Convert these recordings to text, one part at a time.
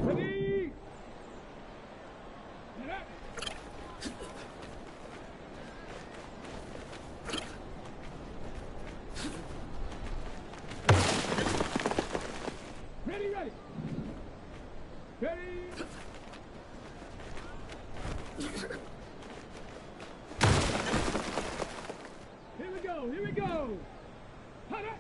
Ready? Get up. Ready, ready. Ready. Here we go, here we go. Hut up.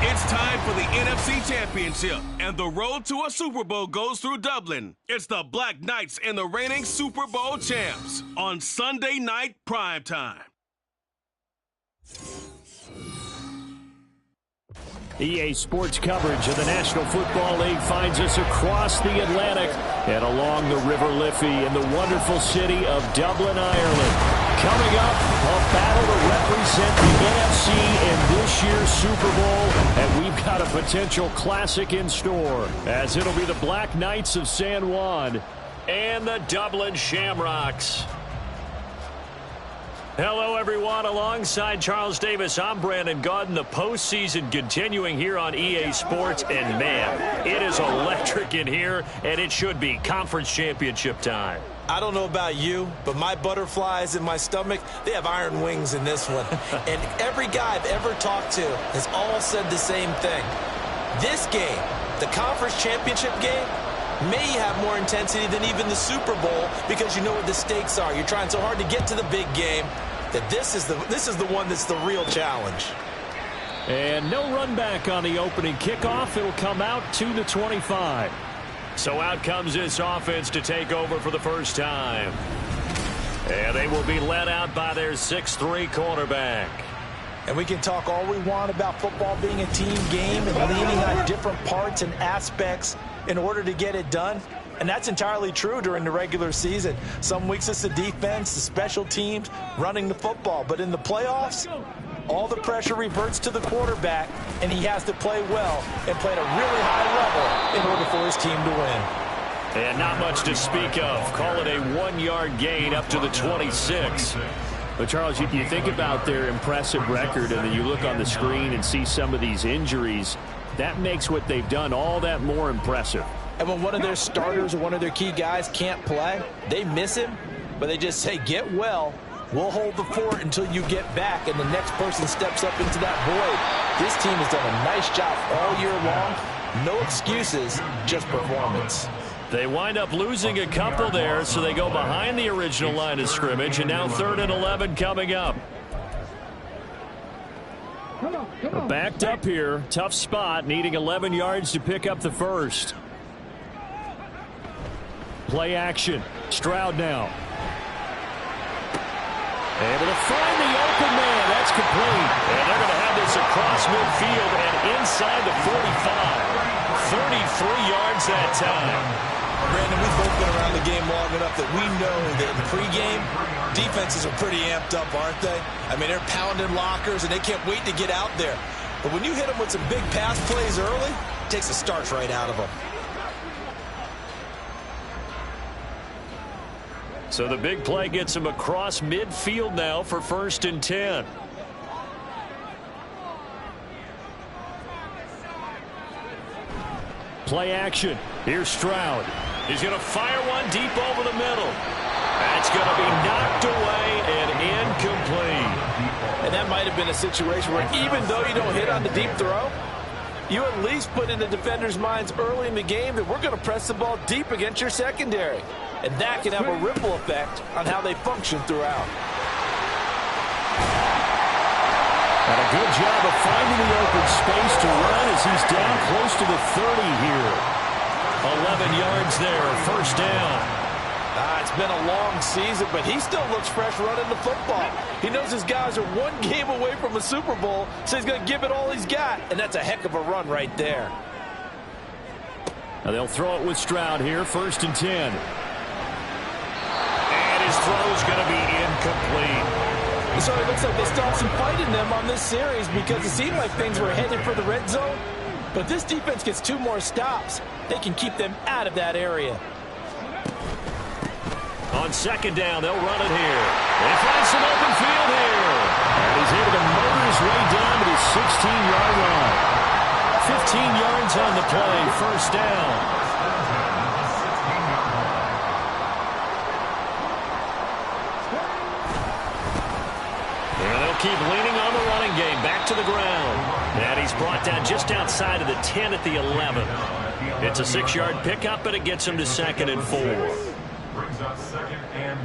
It's time for the NFC Championship, and the road to a Super Bowl goes through Dublin. It's the Black Knights and the reigning Super Bowl champs on Sunday night primetime. EA Sports coverage of the National Football League finds us across the Atlantic and along the River Liffey in the wonderful city of Dublin, Ireland. Coming up, a battle to represent the NFC in this year's Super Bowl, and we've got a potential classic in store, as it'll be the Black Knights of San Juan and the Dublin Shamrocks. Hello, everyone. Alongside Charles Davis, I'm Brandon Gaudin. The postseason continuing here on EA Sports, and man, it is electric in here, and it should be conference championship time. I don't know about you, but my butterflies in my stomach, they have iron wings in this one. And every guy I've ever talked to has all said the same thing. This game, the conference championship game, may have more intensity than even the Super Bowl because you know what the stakes are. You're trying so hard to get to the big game that this is the one that's the real challenge. And no run back on the opening kickoff. It'll come out to the 25. So out comes this offense to take over for the first time. And they will be led out by their 6'3" quarterback. And we can talk all we want about football being a team game and leaning on different parts and aspects in order to get it done. And that's entirely true during the regular season. Some weeks it's the defense, the special teams, running the football. But in the playoffs, all the pressure reverts to the quarterback, and he has to play well and play at a really high level in order for his team to win. And not much to speak of. Call it a 1-yard gain up to the 26. But, Charles, you think about their impressive record, and then you look on the screen and see some of these injuries. That makes what they've done all that more impressive. And when one of their starters or one of their key guys can't play, they miss him, but they just say, get well. We'll hold the fort until you get back, and the next person steps up into that void. This team has done a nice job all year long. No excuses, just performance. They wind up losing a couple there, so they go behind the original line of scrimmage, and now 3rd and 11 coming up. Backed up here, tough spot, needing 11 yards to pick up the first. Play action, Stroud now. Able to find the open man. That's complete. And they're going to have this across midfield and inside the 45. 33 yards that time. Brandon, we've both been around the game long enough that we know that in pregame, defenses are pretty amped up, aren't they? I mean, they're pounding lockers, and they can't wait to get out there. But when you hit them with some big pass plays early, it takes the starch right out of them. So the big play gets him across midfield now for 1st and 10. Play action. Here's Stroud. He's going to fire one deep over the middle. That's going to be knocked away and incomplete. And that might have been a situation where even though you don't hit on the deep throw, you at least put in the defender's minds early in the game that we're going to press the ball deep against your secondary. And that can have a ripple effect on how they function throughout. And a good job of finding the open space to run as he's down close to the 30 here. 11 yards there, 1st down. It's been a long season, but he still looks fresh running the football. He knows his guys are one game away from a Super Bowl, so he's going to give it all he's got, and that's a heck of a run right there. Now they'll throw it with Stroud here, 1st and 10. And his throw's going to be incomplete. So it looks like they still have some fight in them on this series because it seemed like things were headed for the red zone. But if this defense gets 2 more stops, they can keep them out of that area. On 2nd down, they'll run it here. They find some open field here. And he's able to motor his way down to the 16-yard line. 15 yards on the play, 1st down. And they'll keep leaning on the running game, back to the ground. And he's brought down just outside of the 10 at the 11. It's a 6-yard pickup, and it gets him to 2nd and 4. Brings us 2nd and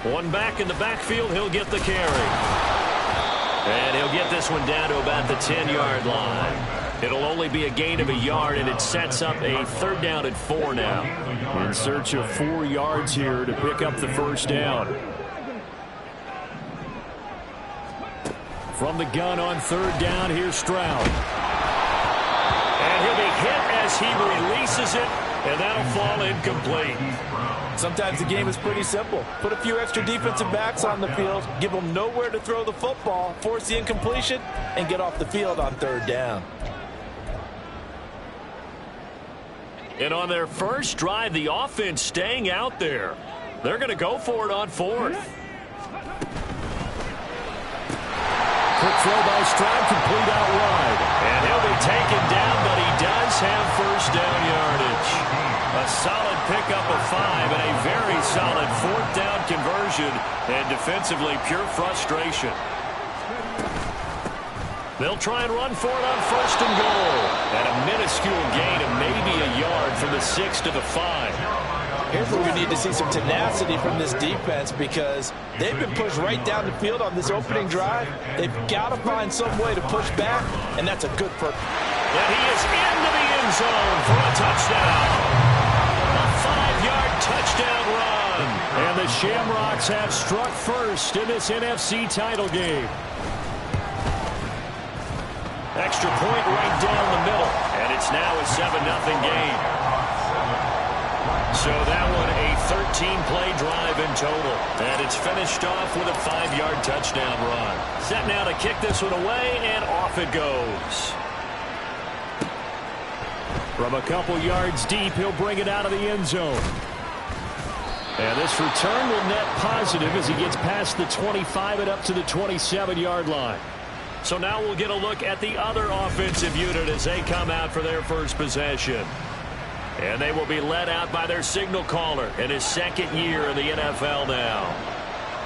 4. One back in the backfield, he'll get the carry. And he'll get this one down to about the 10-yard line. It'll only be a gain of a yard, and it sets up a 3rd down and 4 now. In search of 4 yards here to pick up the 1st down. From the gun on 3rd down, here's Stroud. And he'll be hit as he releases it, and that'll fall incomplete. Sometimes the game is pretty simple. Put a few extra defensive backs on the field, give them nowhere to throw the football, force the incompletion, and get off the field on 3rd down. And on their first drive, the offense staying out there. They're going to go for it on 4th. Quick throw by Stroud, complete out wide. And he'll be taken down, but he does have 1st first down yardage. A solid pickup of 5 and a very solid 4th down conversion. And defensively, pure frustration. They'll try and run for it on 1st and goal. And a minuscule gain of maybe a yard from the 6 to the 5. Here's where we need to see some tenacity from this defense because they've been pushed right down the field on this opening drive. They've got to find some way to push back, and that's a good first. And he is into the end zone for a touchdown. A 5-yard touchdown run. And the Shamrocks have struck first in this NFC title game. Extra point right down the middle, and it's now a 7-0 game. So that one a 13-play drive in total. And it's finished off with a 5-yard touchdown run. Set now to kick this one away, and off it goes. From a couple yards deep, he'll bring it out of the end zone. And this return will net positive as he gets past the 25 and up to the 27-yard line. So now we'll get a look at the other offensive unit as they come out for their first possession. And they will be led out by their signal caller in his 2nd year in the NFL now.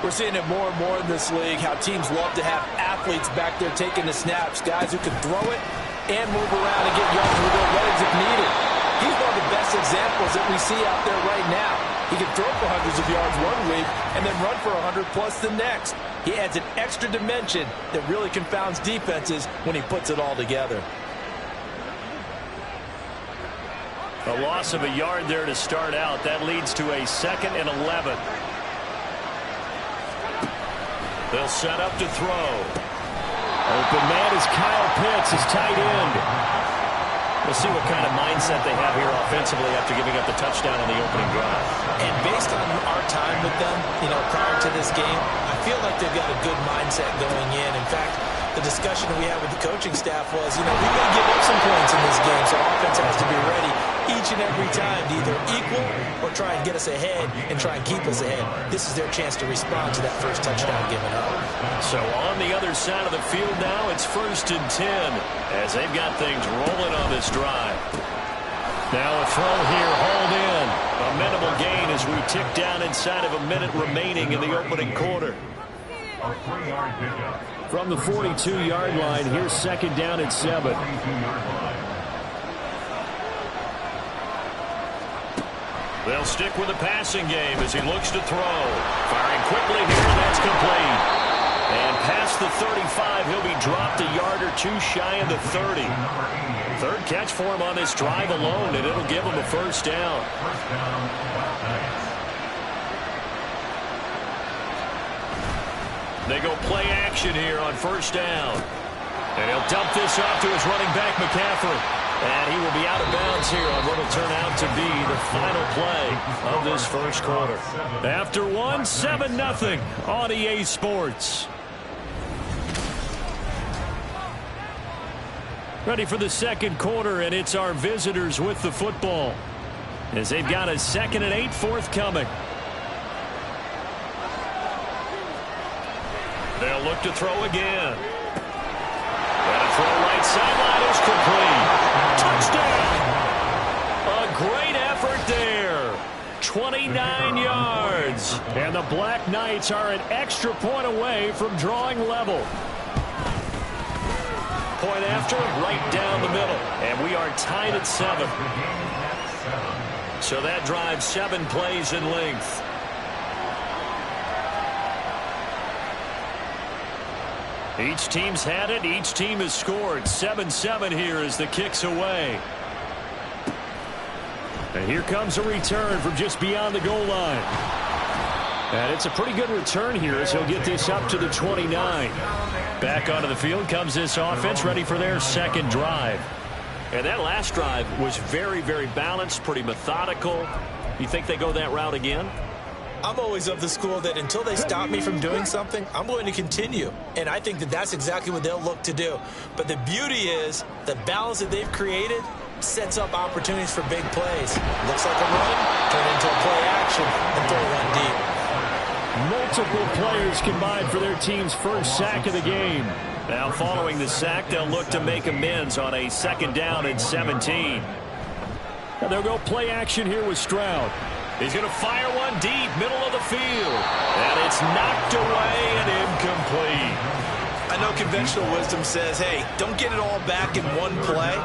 We're seeing it more and more in this league, how teams love to have athletes back there taking the snaps, guys who can throw it and move around and get yards with their legs if needed. He's one of the best examples that we see out there right now. He can throw for hundreds of yards one week and then run for 100+ the next. He adds an extra dimension that really confounds defenses when he puts it all together. A loss of a yard there to start out. That leads to a 2nd and 11. They'll set up to throw. Open man is Kyle Pitts, his tight end. We'll see what kind of mindset they have here offensively after giving up the touchdown on the opening drive. And based on our time with them, prior to this game, I feel like they've got a good mindset going in. In fact, the discussion that we had with the coaching staff was, we may give up some points in this game, so offense has to be ready each and every time to either equal or try and get us ahead and try and keep us ahead. This is their chance to respond to that first touchdown given up. So on the other side of the field now, it's 1st and 10 as they've got things rolling on this drive. Now a throw here, hauled in. A minimal gain as we tick down inside of a minute remaining in the opening quarter. A 3-yard pickup. From the 42-yard line, here's 2nd down and 7. They'll stick with the passing game as he looks to throw. Firing quickly here, that's complete. And past the 35, he'll be dropped a yard or 2 shy of the 30. 3rd catch for him on this drive alone, and it'll give him a 1st down. They go play action here on 1st down. And he'll dump this off to his running back, McCaffrey. And he will be out of bounds here on what will turn out to be the final play of this first quarter. After 7-0 on EA Sports. Ready for the 2nd quarter, and it's our visitors with the football as they've got a 2nd and 8 forthcoming. They'll look to throw again. And a throw right sideline is complete. Touchdown! A great effort there. 29 yards. And the Black Knights are an extra point away from drawing level. Point after, right down the middle. And we are tied at 7. So that drives 7 plays in length. Each team's had it. Each team has scored. 7-7 here as the kick's away. And here comes a return from just beyond the goal line. And it's a pretty good return here as he'll get this up to the 29. Back onto the field comes this offense, ready for their 2nd drive. And that last drive was very, very balanced, pretty methodical. You think they go that route again? I'm always of the school that until they stop me from doing something, I'm going to continue. And I think that that's exactly what they'll look to do. But the beauty is the balance that they've created sets up opportunities for big plays. Looks like a run, turn into a play action, and throw one deep. Multiple players combined for their team's first sack of the game. Now following the sack, they'll look to make amends on a 2nd down and 17. And they'll go play action here with Stroud. He's going to fire one deep, middle of the field. And it's knocked away and incomplete. I know conventional wisdom says, hey, don't get it all back in one play.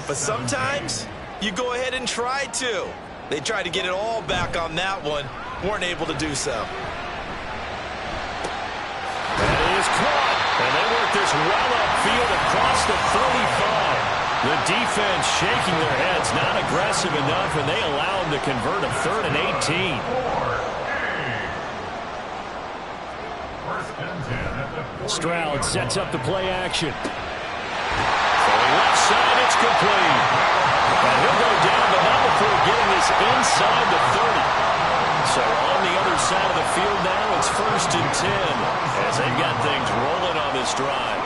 But sometimes you go ahead and try to. They tried to get it all back on that one. Weren't able to do so. That is caught. And they work this well upfield across the 35. The defense shaking their heads, not aggressive enough, and they allow them to convert a 3rd and 18. Stroud sets up the play action. Throwing left side, it's complete. And he'll go down, but not before getting this inside the 30. So on the other side of the field now, it's 1st and 10 as they've got things rolling on this drive.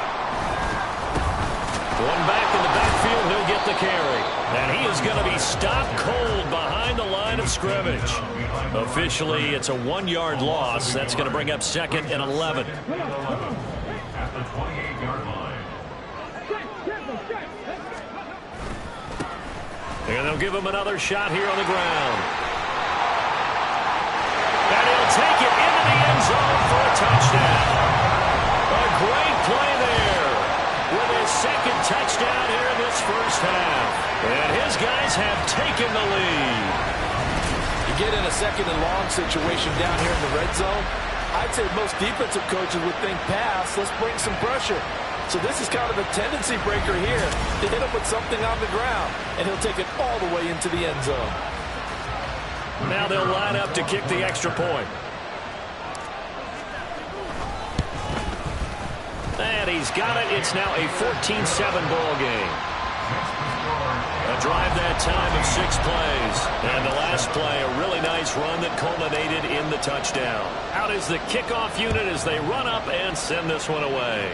One back in the backfield, he'll get the carry. And he is going to be stopped cold behind the line of scrimmage. Officially, it's a 1-yard loss. That's going to bring up 2nd and 11. At the 28-yard line. And they'll give him another shot here on the ground. And he'll take it into the end zone for a touchdown. A great play there with his 2nd touchdown here in this first half. And his guys have taken the lead. You get in a 2nd and long situation down here in the red zone, I'd say most defensive coaches would think pass, let's bring some pressure. So this is kind of a tendency breaker here to hit him with something on the ground, and he'll take it all the way into the end zone. Now they'll line up to kick the extra point. And he's got it. It's now a 14-7 ball game. A drive that time of 6 plays. And the last play, a really nice run that culminated in the touchdown. Out is the kickoff unit as they run up and send this one away.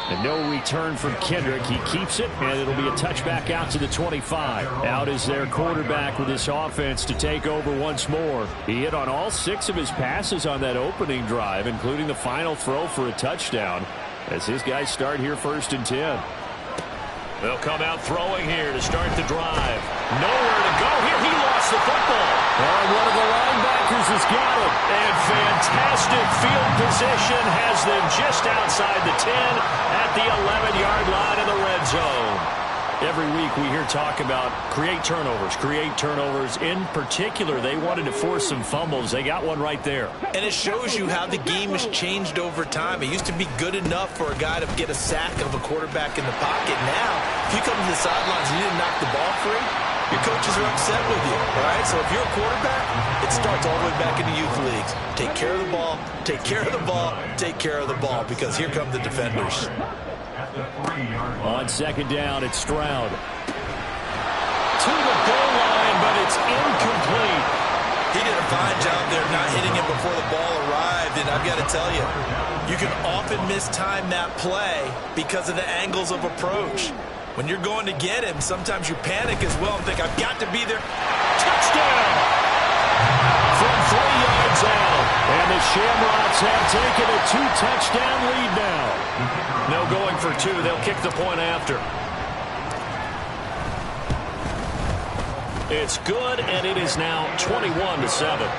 And no return from Kendrick. He keeps it, and it'll be a touchback out to the 25. Out is their quarterback with this offense to take over once more. He hit on all 6 of his passes on that opening drive, including the final throw for a touchdown, as his guys start here 1st and 10. They'll come out throwing here to start the drive. Nowhere to go here. He lost the football. And one of the linebackers has got it. And fantastic field position has them just outside the 10 at the 11-yard line in the red zone. Every week we hear talk about create turnovers. In particular, they wanted to force some fumbles. They got one right there. And it shows you how the game has changed over time. It used to be good enough for a guy to get a sack of a quarterback in the pocket. Now, if you come to the sidelines and you didn't knock the ball free, your coaches are upset with you, all right? So if you're a quarterback, it starts all the way back in the youth leagues. Take care of the ball, take care of the ball, take care of the ball, because here come the defenders. On 2nd down, it's Stroud. To the goal line, but it's incomplete. He did a fine job there not hitting it before the ball arrived, and I've got to tell you, you can often mistime that play because of the angles of approach. When you're going to get him, sometimes you panic as well and think, I've got to be there. Touchdown! From 3 yards out. And the Shamrocks have taken a 2-touchdown lead now. No going for 2. They'll kick the point after. It's good, and it is now 21-7.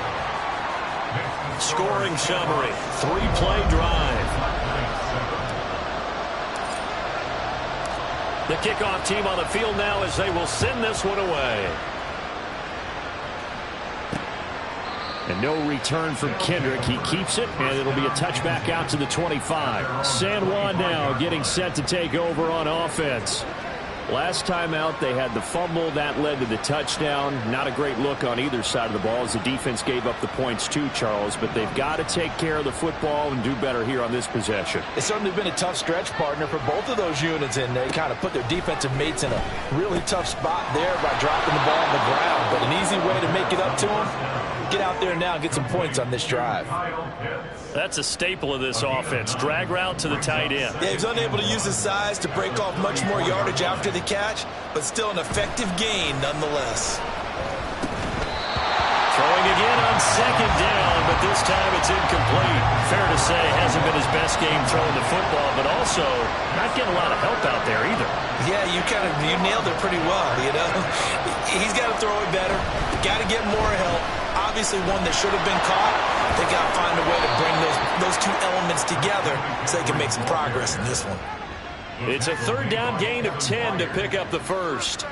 Scoring summary. 3-play drive. The kickoff team on the field now as they will send this one away. And no return from Kendrick. He keeps it, and it'll be a touchback out to the 25. San Juan now getting set to take over on offense. Last time out, they had the fumble. That led to the touchdown. Not a great look on either side of the ball as the defense gave up the points too, Charles. But they've got to take care of the football and do better here on this possession. It's certainly been a tough stretch, partner, for both of those units, and they kind of put their defensive mates in a really tough spot there by dropping the ball on the ground. But an easy way to make it up to them, get out there now and get some points on this drive. That's a staple of this offense. Drag route to the tight end. Yeah, he was unable to use his size to break off much more yardage after the catch, but still an effective gain nonetheless. Throwing again on second down, but this time it's incomplete. Fair to say, hasn't been his best game throwing the football, but also not getting a lot of help out there either. Yeah, you nailed it pretty well, you know. He's got to throw it better. Got to get more help. Obviously one that should have been caught. They got to find a way to bring those two elements together so they can make some progress in this one. It's a third down gain of 10 to pick up the first.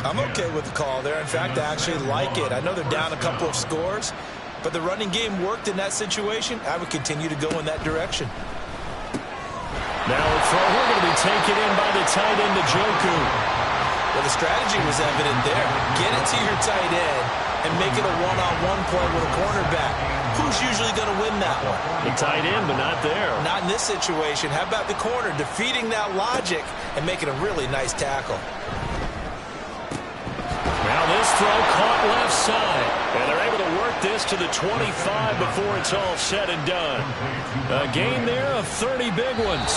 I'm okay with the call there. In fact, I actually like it. I know they're down a couple of scores, but the running game worked in that situation. I would continue to go in that direction. Now a throw. We're going to be taken in by the tight end, Njoku. Well, the strategy was evident there. Get it to your tight end and make it a one-on-one play with a cornerback. Who's usually going to win that one? The tight end, but not there. Not in this situation. How about the corner defeating that logic and making a really nice tackle? Now this throw caught left side. And they're able to work this to the 25 before it's all said and done. A gain there of 30 big ones.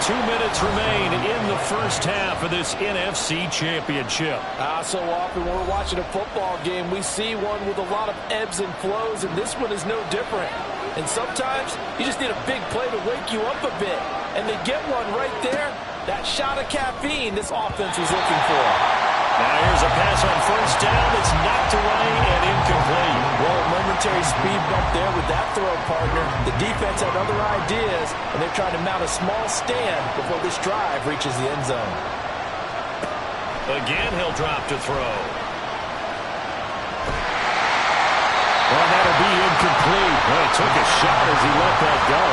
2 minutes remain in the first half of this NFC Championship. So often when we're watching a football game, we see one with a lot of ebbs and flows, and this one is no different. And sometimes you just need a big play to wake you up a bit. And they get one right there. That shot of caffeine this offense was looking for. Now here's a pass on first down. It's knocked away and incomplete. Well, a momentary speed bump there with that throw, partner. The defense had other ideas, and they're trying to mount a small stand before this drive reaches the end zone. Again, he'll drop to throw. Well, that'll be incomplete. Well, he took a shot as he let that go.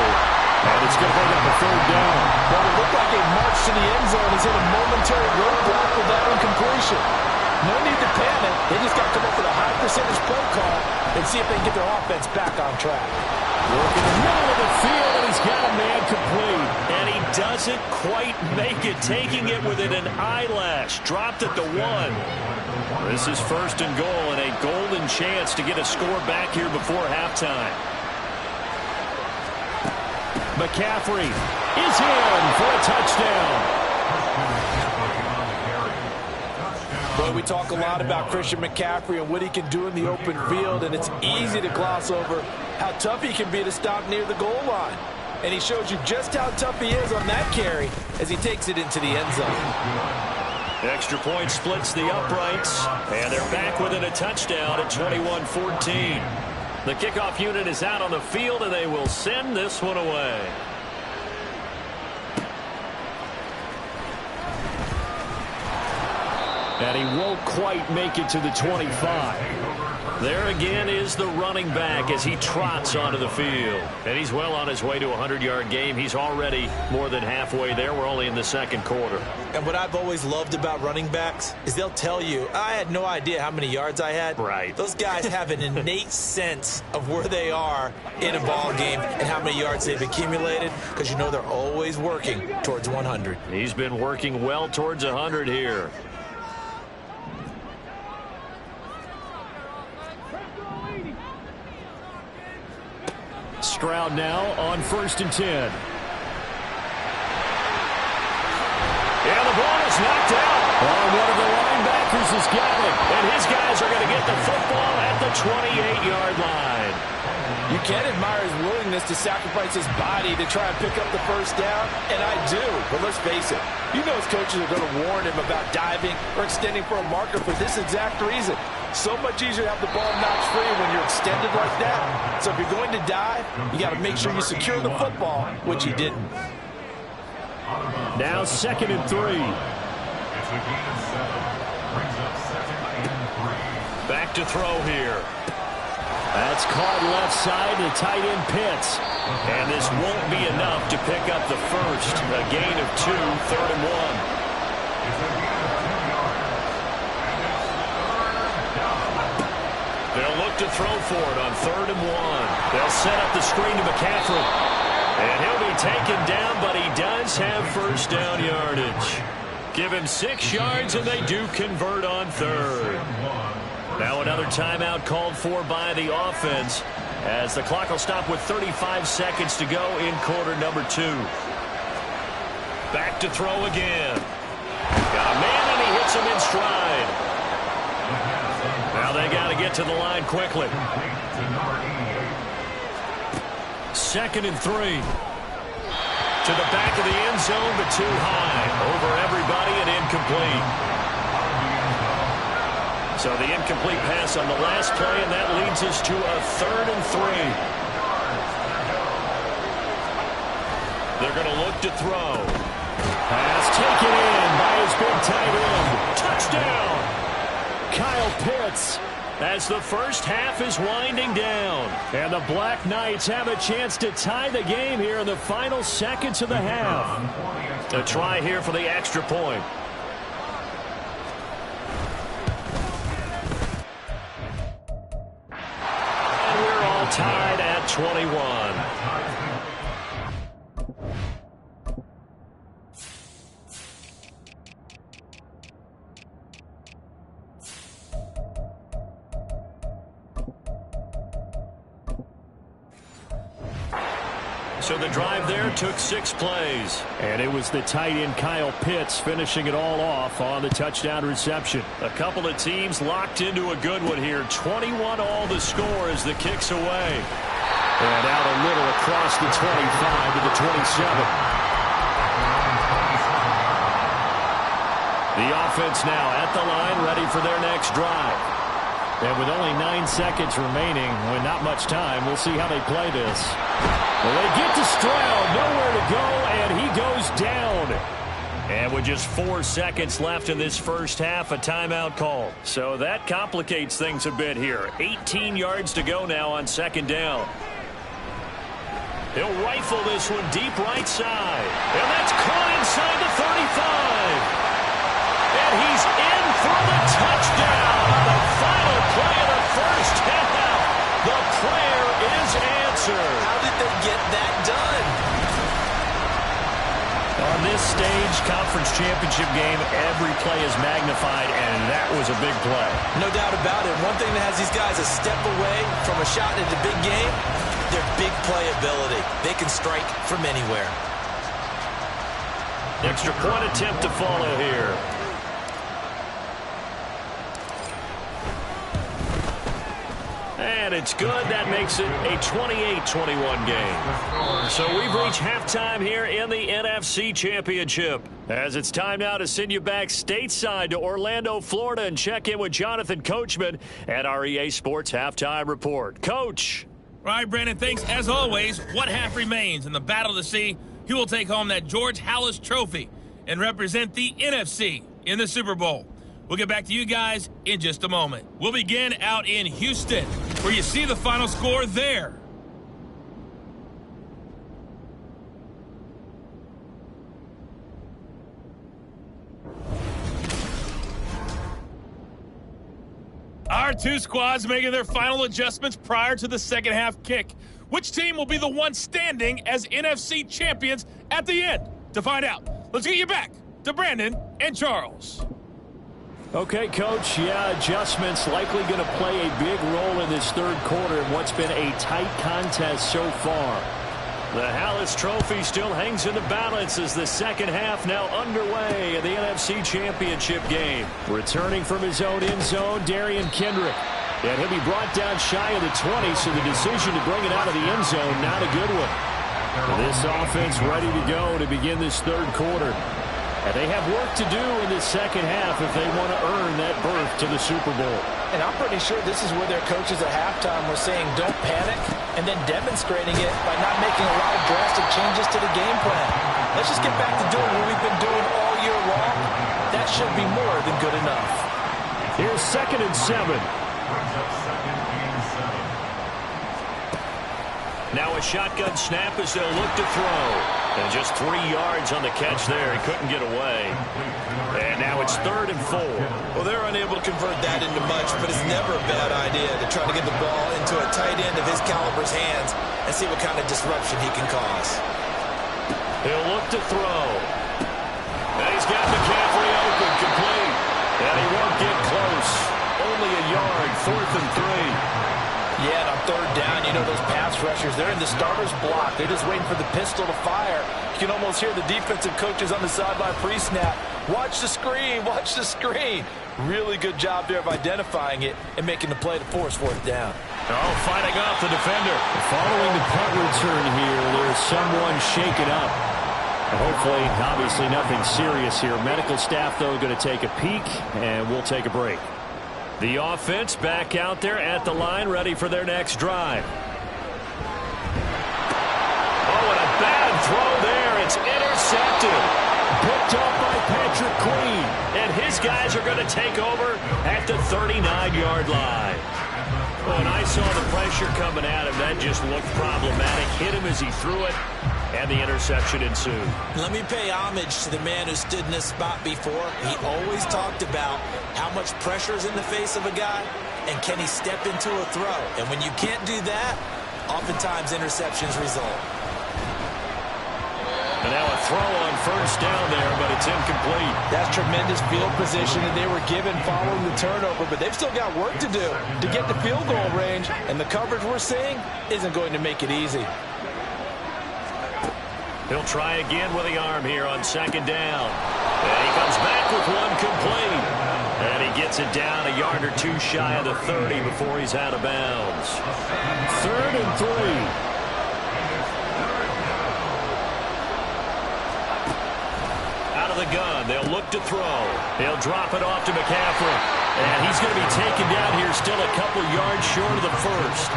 And it's going to bring up a third down. Well, it looked like a march to the end zone has hit a momentary roadblock with that incompletion. No need to panic. They just got to come up with a high percentage play call and see if they can get their offense back on track. Work in the middle of the field, and he's got a man complete. And he doesn't quite make it, taking it within an eyelash. Dropped at the 1. This is first and goal, and a golden chance to get a score back here before halftime. McCaffrey is in for a touchdown. Boy, we talk a lot about Christian McCaffrey and what he can do in the open field, and it's easy to gloss over how tough he can be to stop near the goal line. And he shows you just how tough he is on that carry as he takes it into the end zone. Extra point splits the uprights, and they're back within a touchdown at 21-14. The kickoff unit is out on the field, and they will send this one away. And he won't quite make it to the 25. There again is the running back as he trots onto the field. And he's well on his way to a 100-yard game. He's already more than halfway there. We're only in the second quarter. And what I've always loved about running backs is they'll tell you, I had no idea how many yards I had. Right. Those guys have an innate sense of where they are in a ball game and how many yards they've accumulated, because you know they're always working towards 100. He's been working well towards 100 here. Stroud now on 1st and 10. And the ball is knocked out. Oh, one of the linebackers has got it. And his guys are going to get the football at the 28-yard line. You can admire his willingness to sacrifice his body to try and pick up the first down, and I do. But let's face it, you know his coaches are going to warn him about diving or extending for a marker for this exact reason. So much easier to have the ball knocked free when you're extended like that. So if you're going to dive, you got to make sure you secure the football, which he didn't. Now 2nd and 3. It's a gain of 7. Brings up 2nd and 3. Back to throw here. That's caught left side to tight end Pitts. And this won't be enough to pick up the first. A gain of 2, 3rd and 1. They'll look to throw for it on 3rd and 1. They'll set up the screen to McCaffrey. And he'll be taken down, but he does have first down yardage. Give him 6 yards, and they do convert on 3rd. Now another timeout called for by the offense, as the clock will stop with 35 seconds to go in quarter number 2. Back to throw again. Got a man, and he hits him in stride. Now they got to get get to the line quickly. 2nd and 3. To the back of the end zone, but too high. Over everybody and incomplete. So the incomplete pass on the last play, and that leads us to a 3rd and 3. They're going to look to throw. Pass taken in by his big tight end. Touchdown! Kyle Pitts, as the first half is winding down. And the Black Knights have a chance to tie the game here in the final seconds of the half. A try here for the extra point. And we're all tied at 21. So the drive there took 6 plays. And it was the tight end Kyle Pitts finishing it all off on the touchdown reception. A couple of teams locked into a good one here. 21 all the score as the kick's away. And out a little across the 25 to the 27. The offense now at the line, ready for their next drive. And with only 9 seconds remaining, with not much time, we'll see how they play this. Well, they get to Stroud, nowhere to go, and he goes down. And with just 4 seconds left in this first half, a timeout call. So that complicates things a bit here. 18 yards to go now on 2nd down. He'll rifle this one deep right side. And that's caught inside the 35. And he's in for the touchdown on the final play of the first half. The prayer is answered. How did they get that done? On this stage, conference championship game, every play is magnified, and that was a big play. No doubt about it. One thing that has these guys a step away from a shot in the big game, their big play ability. They can strike from anywhere. Extra point attempt to follow here. And it's good. That makes it a 28-21 game. So we've reached halftime here in the NFC Championship. As it's time now to send you back stateside to Orlando, Florida, and check in with Jonathan Coachman at our EA Sports Halftime Report. Coach. All right, Brandon, thanks. As always, what half remains in the battle to see who will take home that George Halas Trophy and represent the NFC in the Super Bowl. We'll get back to you guys in just a moment. We'll begin out in Houston, where you see the final score there. Our 2 squads making their final adjustments prior to the second half kick. Which team will be the one standing as NFC champions at the end? To find out, let's get you back to Brandon and Charles. Okay, Coach, adjustments likely going to play a big role in this third quarter in what's been a tight contest so far. The Halas Trophy still hangs in the balance as the second half now underway in the NFC Championship game. Returning from his own end zone, Darian Kendrick. And he'll be brought down shy of the 20, so the decision to bring it out of the end zone, not a good one. This offense ready to go to begin this third quarter. And they have work to do in this second half if they want to earn that berth to the Super Bowl. And I'm pretty sure this is where their coaches at halftime were saying don't panic, and then demonstrating it by not making a lot of drastic changes to the game plan. Let's just get back to doing what we've been doing all year long. That should be more than good enough. Here's 2nd and 7. Now a shotgun snap as they'll look to throw. And just 3 yards on the catch there. He couldn't get away. And now it's 3rd and 4. Well, they're unable to convert that into much, but it's never a bad idea to try to get the ball into a tight end of his caliber's hands and see what kind of disruption he can cause. He'll look to throw. And he's got McCaffrey open, complete. And he won't get close. Only a yard, 4th and 3. Yeah, and on third down, you know those pass rushers, they're in the starter's block. They're just waiting for the pistol to fire. You can almost hear the defensive coaches on the sideline pre-snap. Watch the screen, watch the screen. Really good job there of identifying it and making the play to force fourth down. Oh, fighting off the defender. Following the punt return here, there's someone shaken up. Hopefully, obviously nothing serious here. Medical staff, though, going to take a peek, and we'll take a break. The offense back out there at the line, ready for their next drive. Oh, and a bad throw there. It's intercepted. Picked up by Patrick Queen. And his guys are going to take over at the 39-yard line. When I saw the pressure coming at him, that just looked problematic. Hit him as he threw it, and the interception ensued. Let me pay homage to the man who stood in this spot before. He always talked about how much pressure is in the face of a guy, and can he step into a throw. And when you can't do that, oftentimes interceptions result. And now a throw on first down there, but it's incomplete. That's tremendous field position that they were given following the turnover, but they've still got work to do to get the field goal range, and the coverage we're seeing isn't going to make it easy. He'll try again with the arm here on second down. And he comes back with one complete. And he gets it down a yard or two shy of the 30 before he's out of bounds. 3rd and 3. Out of the gun, they'll look to throw. He'll drop it off to McCaffrey. And he's going to be taken down here still a couple yards short of the first.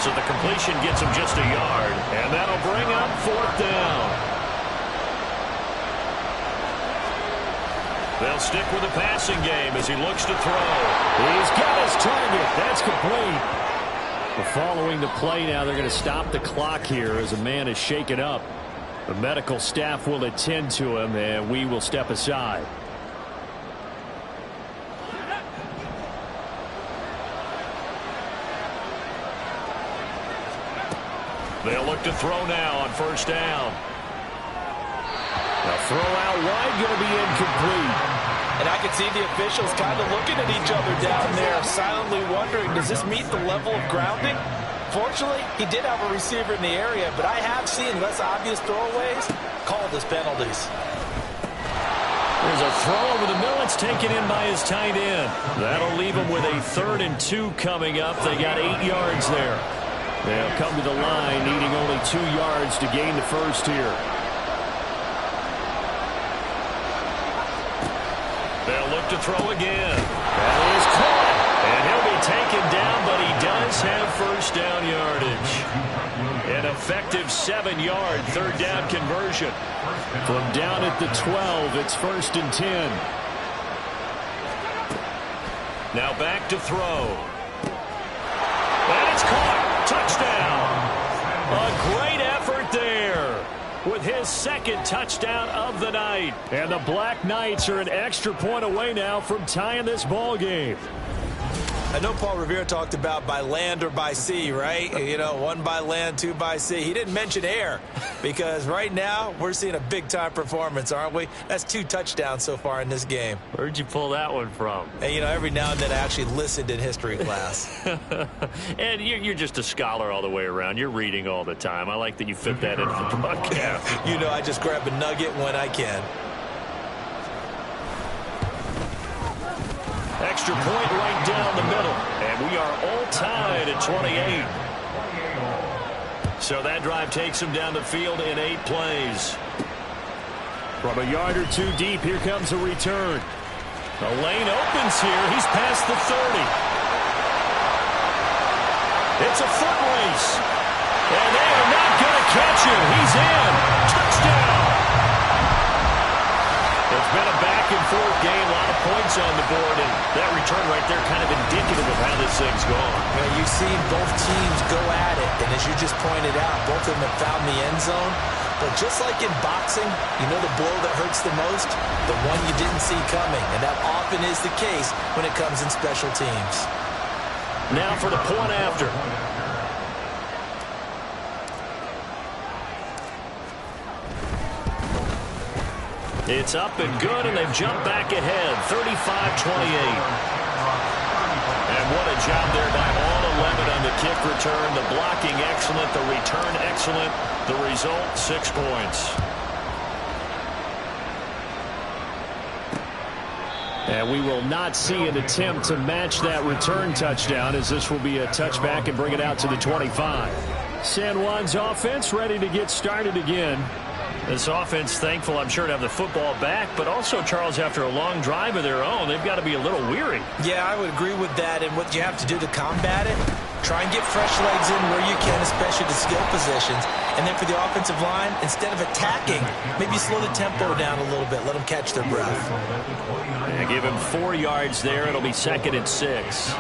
So the completion gets him just a yard. And that'll bring up 4th down. They'll stick with the passing game as he looks to throw. He's got his target. That's complete. Well, following the play now, they're going to stop the clock here as a man is shaken up. The medical staff will attend to him, and we will step aside. They'll look to throw now on first down. Now throw out wide, going to be incomplete. And I can see the officials kind of looking at each other down there, silently wondering, does this meet the level of grounding? Fortunately, he did have a receiver in the area, but I have seen less obvious throwaways called as penalties. There's a throw over the middle. It's taken in by his tight end. That'll leave him with a 3rd and 2 coming up. They got 8 yards there. They'll come to the line, needing only 2 yards to gain the first here. They'll look to throw again. That is caught. And he'll be taken down, but he does have first down yardage. An effective 7-yard 3rd down conversion. From down at the 12, it's 1st and 10. Now back to throw. And it's caught. Touchdown. A great effort there with his 2nd touchdown of the night. And the Black Knights are an extra point away now from tying this ball game. I know Paul Revere talked about by land or by sea, right? You know, 1 by land, 2 by sea. He didn't mention air because right now we're seeing a big-time performance, aren't we? That's 2 touchdowns so far in this game. Where'd you pull that one from? And, you know, every now and then I actually listened in history class. And you're just a scholar all the way around. You're reading all the time. I like that you fit that into the broadcast. You know, I just grab a nugget when I can. Extra point right down the middle. And we are all tied at 28. So that drive takes him down the field in 8 plays. From a yard or 2 deep, here comes a return. The lane opens here. He's past the 30. It's a foot race. And they are not going to catch him. He's in. Touchdown. It's been a back-and-forth game, a lot of points on the board, and that return right there kind of indicative of how this thing's gone. Well, you've seen both teams go at it, and as you just pointed out, both of them have found the end zone. But just like in boxing, you know the blow that hurts the most? The one you didn't see coming, and that often is the case when it comes in special teams. Now for the point after. It's up and good, and they've jumped back ahead, 35-28. And what a job there by all 11 on the kick return. The blocking excellent. The return excellent. The result, 6 points. And we will not see an attempt to match that return touchdown, as this will be a touchback and bring it out to the 25. San Juan's offense ready to get started again. This offense thankful, I'm sure, to have the football back, but also, Charles, after a long drive of their own, they've got to be a little weary. Yeah, I would agree with that. And what you have to do to combat it, try and get fresh legs in where you can, especially the skill positions. And then for the offensive line, instead of attacking, maybe slow the tempo down a little bit. Let them catch their breath. And give him 4 yards there. It'll be 2nd and 6.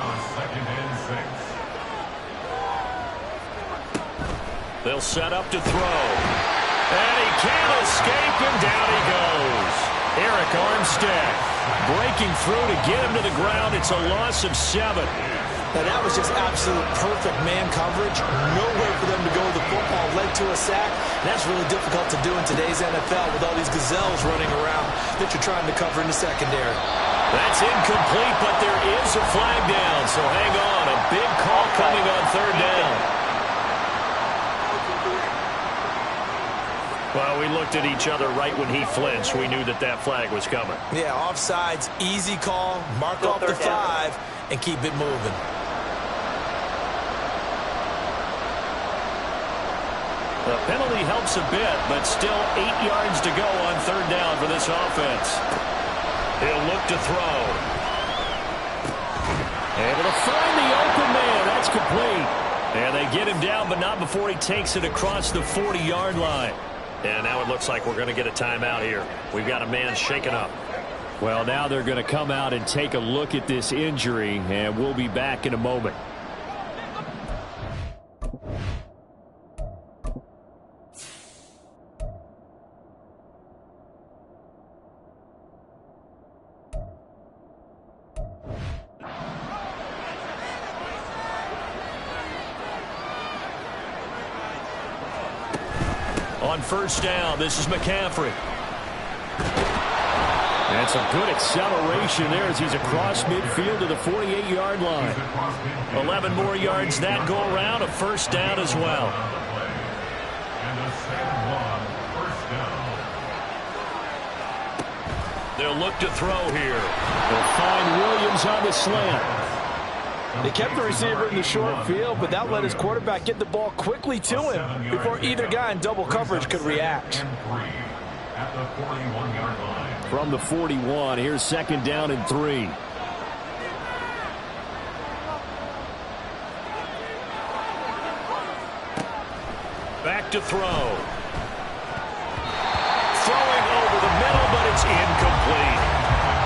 They'll set up to throw. And he can't escape, and down he goes. Eric Armstead breaking through to get him to the ground. It's a loss of 7. Now, that was just absolute perfect man coverage. Nowhere for them to go with the football. Led to a sack. And that's really difficult to do in today's NFL with all these gazelles running around that you're trying to cover in the secondary. That's incomplete, but there is a flag down. So hang on. A big call coming on 3rd down. Well, we looked at each other right when he flinched. We knew that that flag was coming. Yeah, offsides, easy call. Mark off the 5 and keep it moving. The penalty helps a bit, but still 8 yards to go on 3rd down for this offense. He'll look to throw. Able to find the open man. That's complete. And they get him down, but not before he takes it across the 40-yard line. And now it looks like we're going to get a timeout here. We've got a man shaken up. Well, now they're going to come out and take a look at this injury, and we'll be back in a moment. On 1st down, this is McCaffrey. And some good acceleration there as he's across midfield to the 48-yard line. 11 more yards that go around, a 1st down as well. They'll look to throw here. They'll find Williams on the slant. They kept the receiver in the short field, but that let his quarterback get the ball quickly to him before either guy in double coverage could react. From the 41, here's 2nd down and 3. Back to throw. Throwing over the middle, but it's incomplete.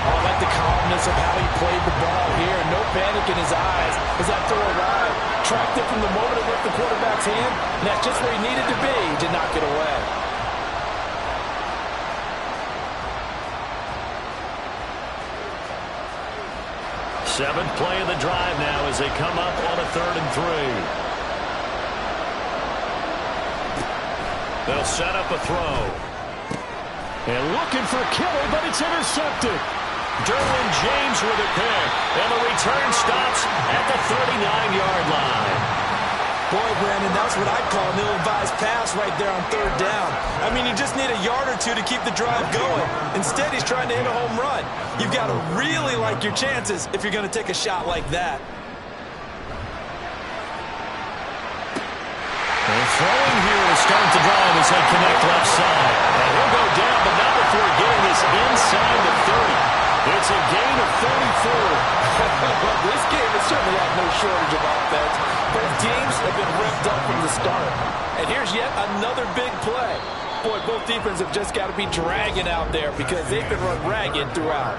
I like the calmness of how he played the ball here. No panic in his eyes as that throw arrived. Tracked it from the moment it left the quarterback's hand, and that's just where he needed to be to knock it away. Seventh play of the drive now as they come up on a 3rd and 3. They'll set up a throw. And looking for Killer, but it's intercepted. Derwin James with a pick, and the return stops at the 39-yard line. Boy, Brandon, that's what I'd call an ill-advised pass right there on 3rd down. I mean, you just need a yard or 2 to keep the drive going. Instead, he's trying to hit a home run. You've got to really like your chances if you're going to take a shot like that. And throwing here to start the drive as they connect left side. And he'll go down, but not before getting this inside the 30. It's a gain of 34. Well, this game has certainly had no shortage of offense. Both teams have been revved up from the start. And here's yet another big play. Boy, both defenses have just got to be dragging out there because they've been run ragged throughout.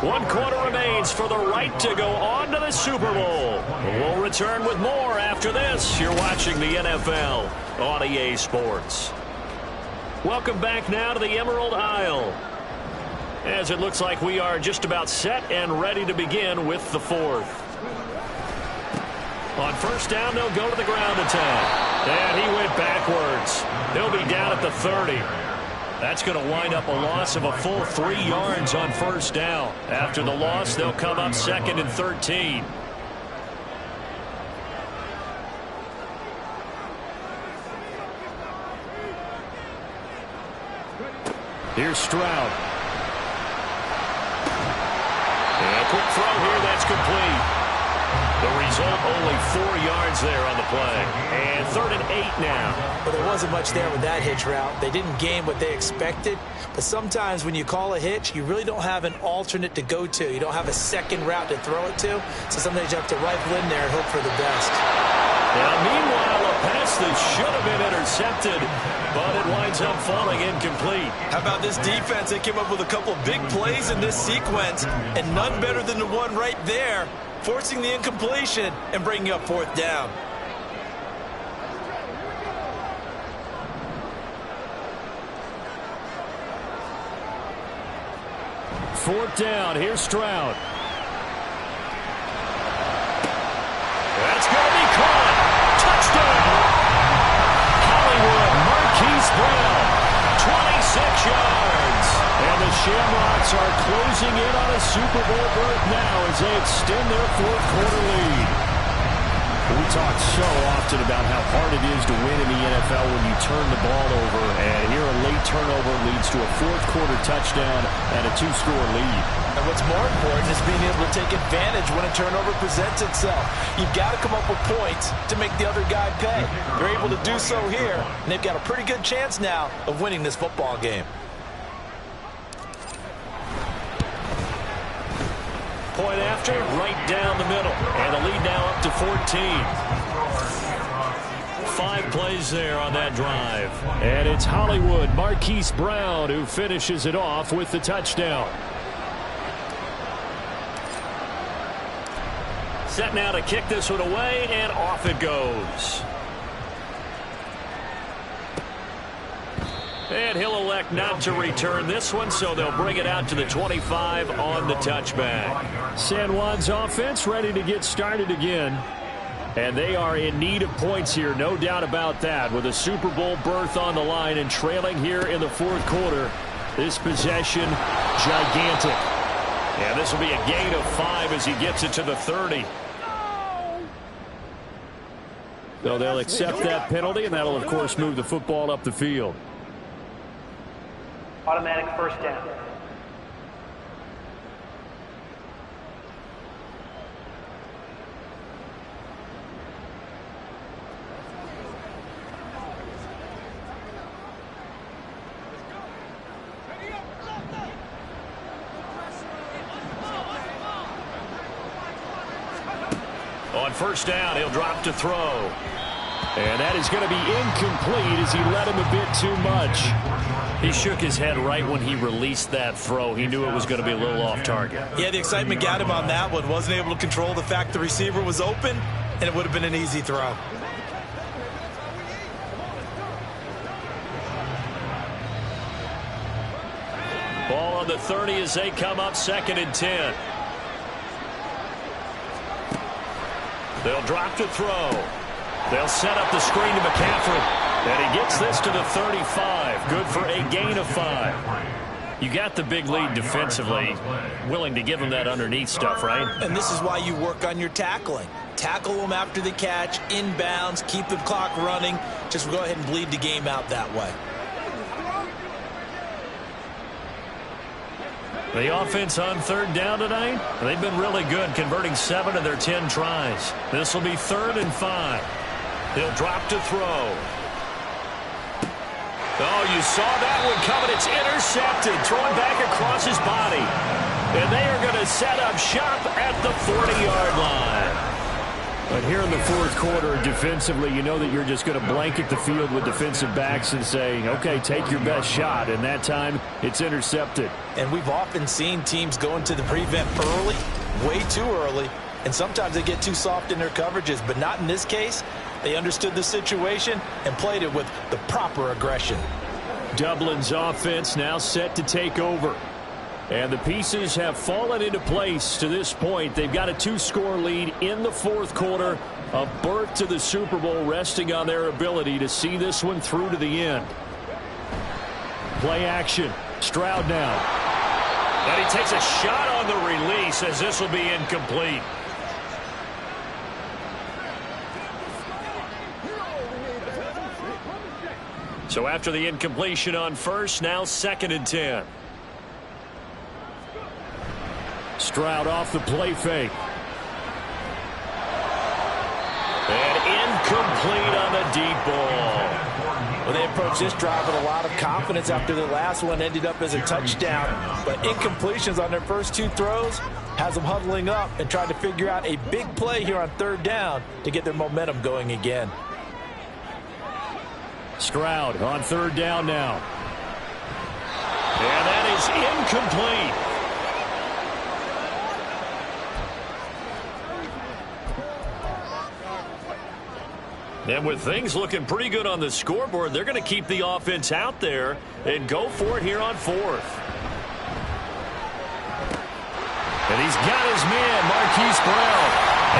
1 quarter remains for the right to go on to the Super Bowl. We'll return with more after this. You're watching the NFL on EA Sports. Welcome back now to the Emerald Isle, as it looks like we are just about set and ready to begin with the 4th. On 1st down, they'll go to the ground attack. And he went backwards. He'll be down at the 30. That's going to wind up a loss of a full 3 yards on 1st down. After the loss, they'll come up 2nd and 13. Here's Stroud. And a quick throw here, that's complete. The result, only 4 yards there on the play. And 3rd and 8 now. Well, there wasn't much there with that hitch route. They didn't gain what they expected. But sometimes when you call a hitch, you really don't have an alternate to go to. You don't have a second route to throw it to. So sometimes you have to rifle in there and hope for the best. Now, meanwhile, a pass that should have been intercepted, but it winds up falling incomplete. How about this defense? They came up with a couple of big plays in this sequence, and none better than the one right there, forcing the incompletion and bringing up 4th down. Fourth down. Here's Stroud. That's going to be caught. Touchdown. Hollywood, Marquise Brown, 26 yards. And the Shamrocks are closing in on a Super Bowl berth now as they extend their 4th quarter lead. We talk so often about how hard it is to win in the NFL when you turn the ball over, and here a late turnover leads to a 4th quarter touchdown and a 2-score lead. And what's more important is being able to take advantage when a turnover presents itself. You've got to come up with points to make the other guy pay. They're able to do so here, and they've got a pretty good chance now of winning this football game. Point after, right down the middle. And the lead now up to 14. 5 plays there on that drive. And it's Hollywood, Marquise Brown, who finishes it off with the touchdown. Set now to kick this one away, and off it goes. And he'll elect not to return this one, so they'll bring it out to the 25 on the touchback. San Juan's offense ready to get started again. And they are in need of points here, no doubt about that. With a Super Bowl berth on the line and trailing here in the 4th quarter, this possession, gigantic. And this will be a gain of 5 as he gets it to the 30. So they'll accept that penalty, and that'll, of course, move the football up the field. Automatic 1st down. On 1st down, he'll drop to throw. And that is going to be incomplete as he let him a bit too much. He shook his head right when he released that throw. He knew it was going to be a little off target. Yeah, the excitement got him on that one. Wasn't able to control the fact the receiver was open, and it would have been an easy throw. Ball on the 30 as they come up 2nd and 10. They'll drop to throw. They'll set up the screen to McCaffrey. And he gets this to the 35. Good for a gain of 5. You got the big lead defensively. Willing to give him that underneath stuff, right? And this is why you work on your tackling. Tackle them after the catch, inbounds, keep the clock running. Just go ahead and bleed the game out that way. The offense on 3rd down tonight, they've been really good, converting 7 of their 10 tries. This will be 3rd and 5. He'll drop to throw. Oh, you saw that one coming. It's intercepted, throwing back across his body. And they are going to set up shop at the 40-yard line. But here in the 4th quarter, defensively, you know that you're just going to blanket the field with defensive backs and say, okay, take your best shot. And that time, it's intercepted. And we've often seen teams go into the prevent early, way too early, and sometimes they get too soft in their coverages. But not in this case. They understood the situation and played it with the proper aggression. Dublin's offense now set to take over. And the pieces have fallen into place to this point. They've got a 2-score lead in the 4th quarter. A berth to the Super Bowl resting on their ability to see this one through to the end. Play action. Stroud now. And he takes a shot on the release as this will be incomplete. So after the incompletion on first, now 2nd and 10. Stroud off the play fake. And incomplete on the deep ball. Well, they approached this drive with a lot of confidence after the last one ended up as a touchdown. But incompletions on their first 2 throws has them huddling up and trying to figure out a big play here on 3rd down to get their momentum going again. Stroud on 3rd down now. And that is incomplete. And with things looking pretty good on the scoreboard, they're going to keep the offense out there and go for it here on 4th. And he's got his man, Marquise Brown.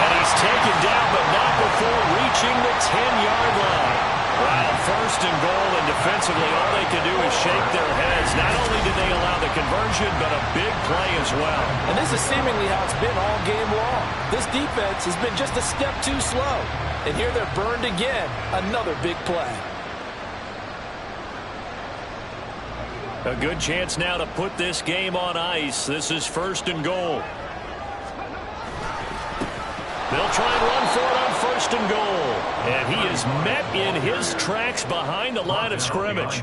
And he's taken down, but not before reaching the 10-yard line. Wow, 1st and goal, and defensively all they can do is shake their heads. Not only did they allow the conversion, but a big play as well. And this is seemingly how it's been all game long. This defense has been just a step too slow. And here they're burned again. Another big play. A good chance now to put this game on ice. This is 1st and goal. They'll try and run for it on 1st and goal. And he is met in his tracks behind the line of scrimmage.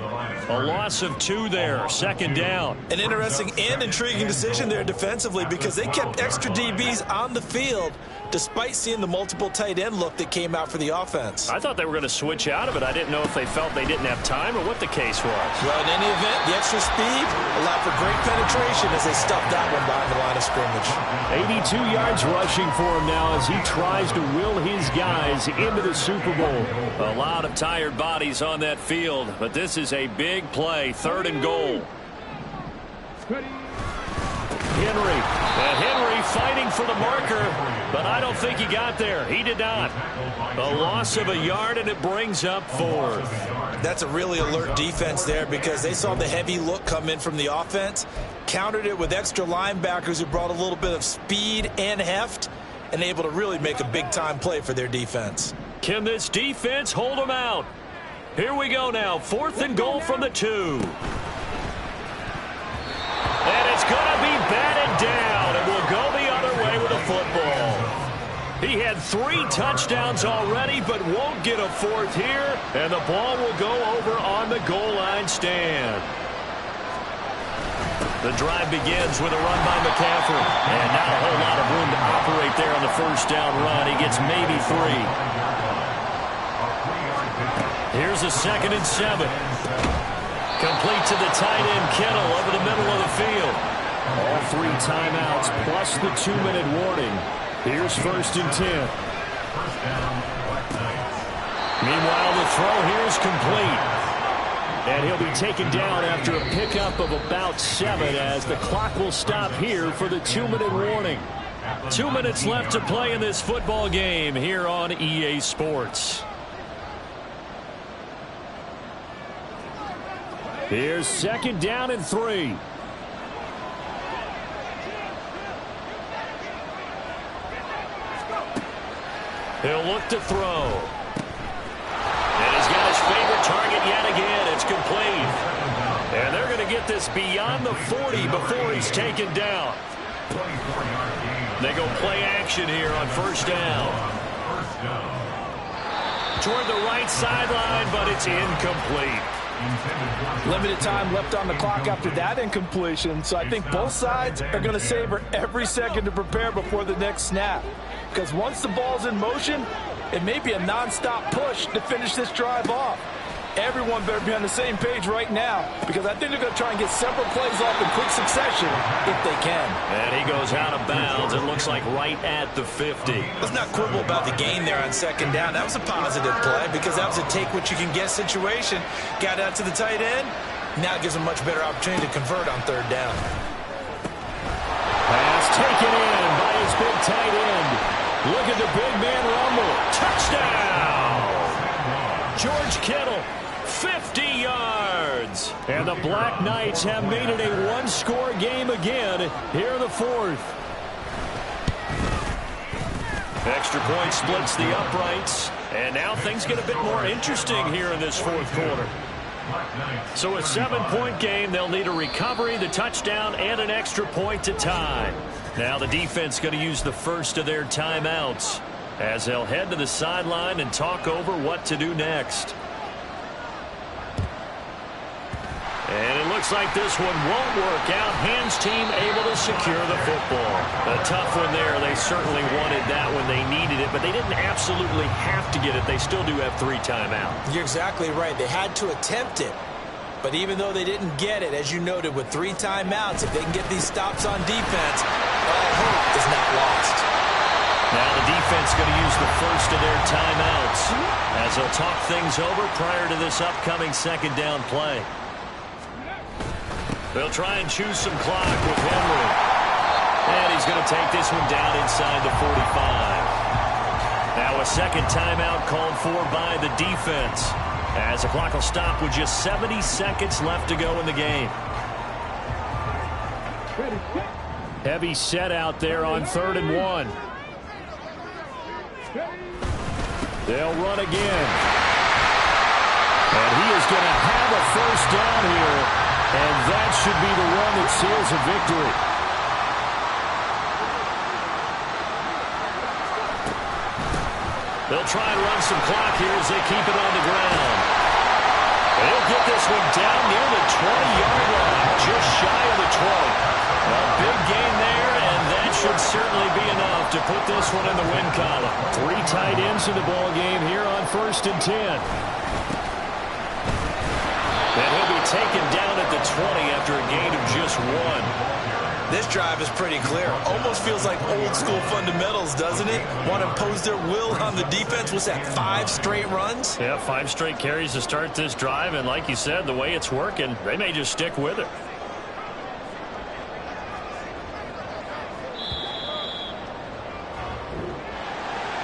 A loss of 2 there. 2nd down. An interesting and intriguing decision there defensively because they kept extra DBs on the field despite seeing the multiple tight end look that came out for the offense. I thought they were going to switch out of it. I didn't know if they felt they didn't have time or what the case was. Well, in any event, the extra speed allowed for great penetration as they stuffed that one behind the line of scrimmage. 82 yards rushing for him now as he tries to will his guys into the Super Bowl. A lot of tired bodies on that field, but this is a big play. 3rd and goal. Henry. And Henry fighting for the marker, but I don't think he got there. He did not. A loss of a yard, and it brings up 4th. That's a really alert defense there because they saw the heavy look come in from the offense, countered it with extra linebackers who brought a little bit of speed and heft, and able to really make a big-time play for their defense. Can this defense hold them out? Here we go now. 4th and goal from the 2. And it's going to be batted down, and we'll go the other way with the football. He had 3 touchdowns already, but won't get a 4th here, and the ball will go over on the goal line stand. The drive begins with a run by McCaffrey, and not a whole lot of room to operate there on the 1st down run. He gets maybe 3. Here's a 2nd and 7. Complete to the tight end, Kittle, over the middle of the field. All 3 timeouts plus the 2-minute warning. Here's 1st and 10. Meanwhile, the throw here is complete. And he'll be taken down after a pickup of about 7 as the clock will stop here for the 2-minute warning. 2 minutes left to play in this football game here on EA Sports. Here's 2nd down and 3. He'll look to throw. And he's got his favorite target yet again. It's complete. And they're going to get this beyond the 40 before he's taken down. They go play action here on 1st down. Toward the right sideline, but it's incomplete. Limited time left on the clock after that incompletion, so I think both sides are going to savor every second to prepare before the next snap. Because once the ball's in motion, it may be a nonstop push to finish this drive off. Everyone better be on the same page right now because I think they're going to try and get several plays off in quick succession if they can. And he goes out of bounds. It looks like right at the 50. Let's not quibble about the gain there on 2nd down. That was a positive play because that was a take-what-you-can-get situation. Got out to the tight end. Now it gives them a much better opportunity to convert on 3rd down. Pass taken in by his big tight end. Look at the big man rumble. Touchdown! George Kittle. 50 yards. And the Black Knights have made it a one-score game again here in the 4th. Extra point splits the uprights. And now things get a bit more interesting here in this 4th quarter. Black Knights. So a 7-point game. They'll need a recovery, the touchdown, and an extra point to tie. Now the defense going to use the first of their timeouts as they'll head to the sideline and talk over what to do next. And it looks like this one won't work out. Hands team able to secure the football. A tough one there. They certainly wanted that when they needed it, but they didn't absolutely have to get it. They still do have 3 timeouts. You're exactly right. They had to attempt it. But even though they didn't get it, as you noted, with 3 timeouts, if they can get these stops on defense, all hope is not lost. Now the defense going to use the first of their timeouts as they'll talk things over prior to this upcoming second down play. They'll try and choose some clock with Henry. And he's going to take this one down inside the 45. Now a second timeout called for by the defense, as the clock will stop with just 70 seconds left to go in the game. Heavy set out there on 3rd and 1. They'll run again. And he is going to have a first down here. And that should be the one that seals a victory. They'll try and run some clock here as they keep it on the ground. They'll get this one down near the 20-yard line, just shy of the 20. A big gain there, and that should certainly be enough to put this one in the win column. 3 tight ends in the ball game here on 1st and 10. And he'll be taken down at the 20 after a gain of just 1. This drive is pretty clear. Almost feels like old school fundamentals, doesn't it? Want to impose their will on the defense. Was that 5 straight runs? Yeah, 5 straight carries to start this drive. And like you said, the way it's working, they may just stick with it.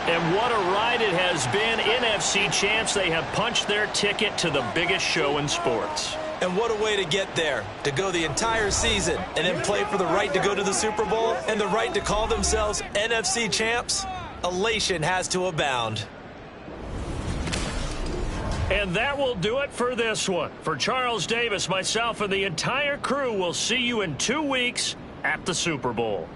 And what a ride it has been. NFC champs, they have punched their ticket to the biggest show in sports. And what a way to get there, to go the entire season and then play for the right to go to the Super Bowl and the right to call themselves NFC champs. Elation has to abound. And that will do it for this one. For Charles Davis, myself, and the entire crew, will see you in 2 weeks at the Super Bowl.